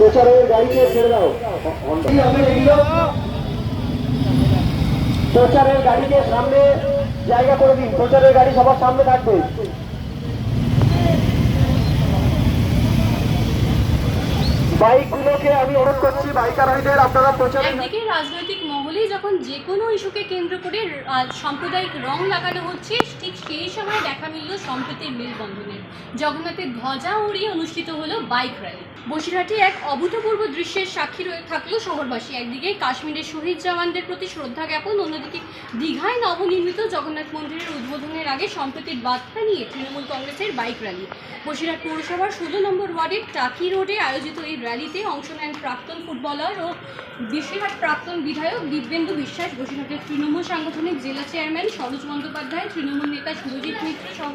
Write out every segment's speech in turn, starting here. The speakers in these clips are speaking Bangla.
প্রচারের গাড়িকে ছেড়ে দাও। প্রচারের গাড়িকে সামনে জায়গা করে দিন। প্রচারের গাড়ি সবার সামনে থাকবে। বাইকগুলোকে আমি অনুরোধ করছি, বাইকারদের আপনারা প্রচারে। একদিকে রাজনৈতিক মহলে যখন যে কোনো ইস্যুকে কেন্দ্র করে সাম্প্রদায়িক রং লাগানো হচ্ছে, ঠিক সেই সময় দেখা মিলল সম্প্রীতির মেলবন্ধনের। জগন্নাথের ধ্বজা উড়িয়ে অনুষ্ঠিত হলো বাইক র্যালি। বসিরহাটে এক অভূতপূর্ব দৃশ্যের সাক্ষী থাকলো শহরবাসী। একদিকে কাশ্মীরের শহীদ জওয়ানদের প্রতি শ্রদ্ধা জ্ঞাপন, অন্যদিকে দীঘায় নবনির্মিত জগন্নাথ মন্দিরের উদ্বোধনের আগে সম্প্রীতির বার্তা নিয়ে তৃণমূল কংগ্রেসের বাইক র্যালি। বসিরহাট পৌরসভার 16 নম্বর ওয়ার্ডের টাকি রোডে আয়োজিত এই র্যালিতে অংশ নেন প্রাক্তন ফুটবলার ও বসিরহাট প্রাক্তন বিধায়ক দিব্যেন্দু বিশ্বাস, বসিরহাটের তৃণমূল সাংগঠনিক জেলা চেয়ারম্যান সরোজ বন্দ্যোপাধ্যায়, তৃণমূল নেতা সুরজিৎ মিত্র সহ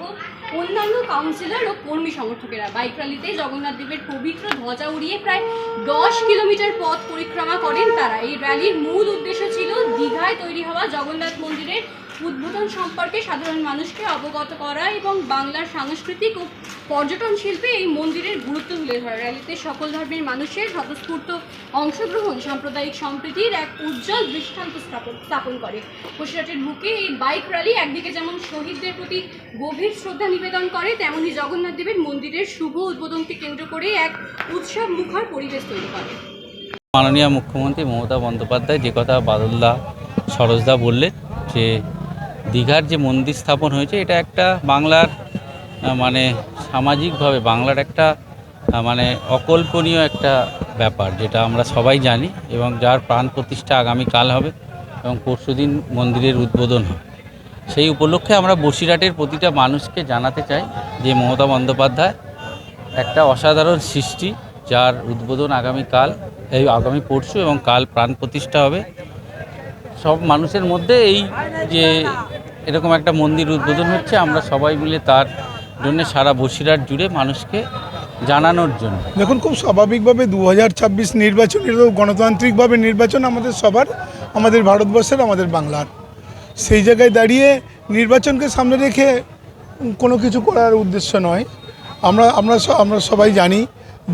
অন্যান্য কাউন্সিলর ও কর্মী সমর্থকেরা। বাইক র্যালিতে জগন্নাথ দেবের পবিত্র ধ্বজা উড়িয়ে প্রায় 10 কিলোমিটার পথ পরিক্রমা করেন তারা। এই র্যালির মূল উদ্দেশ্য ছিল দীঘায় তৈরি হওয়া জগন্নাথ মন্দিরের উদ্বোধন সম্পর্কে সাধারণ মানুষকে অবগত করা এবং বাংলার সাংস্কৃতিক ও পর্যটন শিল্পে এই মন্দিরের গুরুত্ব তুলে ধরা। র্যালিতে সকল ধর্মের মানুষের স্বতঃস্ফূর্ত অংশগ্রহণ সাম্প্রদায়িক সম্প্রীতির এক উজ্জ্বল দৃষ্টান্ত স্থাপন করে। বসিরহাটের বুকে এই বাইক র্যালি একদিকে যেমন শহীদদের প্রতি গভীর শ্রদ্ধা নিবেদন করে, তেমনি জগন্নাথ দেবের মন্দিরের শুভ উদ্বোধনকে কেন্দ্র করে এক উৎসব মুখর পরিবেশ তৈরি করে। মাননীয় মুখ্যমন্ত্রী মমতা বন্দ্যোপাধ্যায় যে কথা বাদলদা সরোজদা বললেন, যে দীঘার যে মন্দির স্থাপন হয়েছে, এটা একটা বাংলার মানে সামাজিকভাবে বাংলার একটা মানে অকল্পনীয় একটা ব্যাপার, যেটা আমরা সবাই জানি এবং যার প্রাণ প্রতিষ্ঠা আগামীকাল হবে এবং পরশুদিন মন্দিরের উদ্বোধন হবে। সেই উপলক্ষে আমরা বসিরহাটের প্রতিটা মানুষকে জানাতে চাই যে মমতা বন্দ্যোপাধ্যায় একটা অসাধারণ সৃষ্টি, যার উদ্বোধন আগামী পরশু এবং কাল প্রাণ প্রতিষ্ঠা হবে। সব মানুষের মধ্যে এই যে এরকম একটা মন্দির উদ্বোধন হচ্ছে, আমরা সবাই মিলে তার জন্য সারা বসিরহাট জুড়ে মানুষকে জানানোর জন্য। দেখুন, খুব স্বাভাবিকভাবে 2026 নির্বাচন, এটা গণতান্ত্রিকভাবে নির্বাচন আমাদের সবার, আমাদের ভারতবর্ষের, আমাদের বাংলার। সেই জায়গায় দাঁড়িয়ে নির্বাচনকে সামনে রেখে কোনো কিছু করার উদ্দেশ্য নয়। আমরা সবাই জানি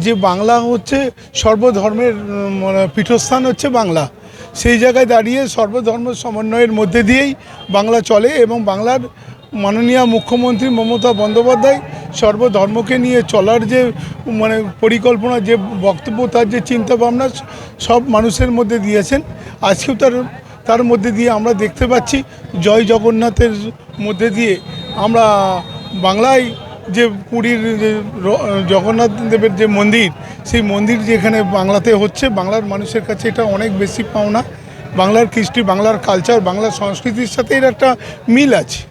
যে বাংলা হচ্ছে সর্বধর্মের পীঠস্থান হচ্ছে বাংলা। সেই জায়গায় দাঁড়িয়ে সর্বধর্ম সমন্বয়ের মধ্যে দিয়েই বাংলা চলে এবং বাংলার মাননীয় মুখ্যমন্ত্রী মমতা বন্দ্যোপাধ্যায় সর্বধর্মকে নিয়ে চলার যে পরিকল্পনা, যে বক্তব্য, তার যে চিন্তাভাবনা সব মানুষের মধ্যে দিয়েছেন। আজকেও তার মধ্যে দিয়ে আমরা দেখতে পাচ্ছি জয় জগন্নাথের মধ্যে দিয়ে আমরা বাংলায় যে পুরীর জগন্নাথ দেবের যে মন্দির, সেই মন্দির যেখানে বাংলাতে হচ্ছে, বাংলার মানুষের কাছে এটা অনেক বেশি পাওনা। বাংলার কৃষ্টি, বাংলার কালচার, বাংলার সংস্কৃতির সাথে এর একটা মিল আছে।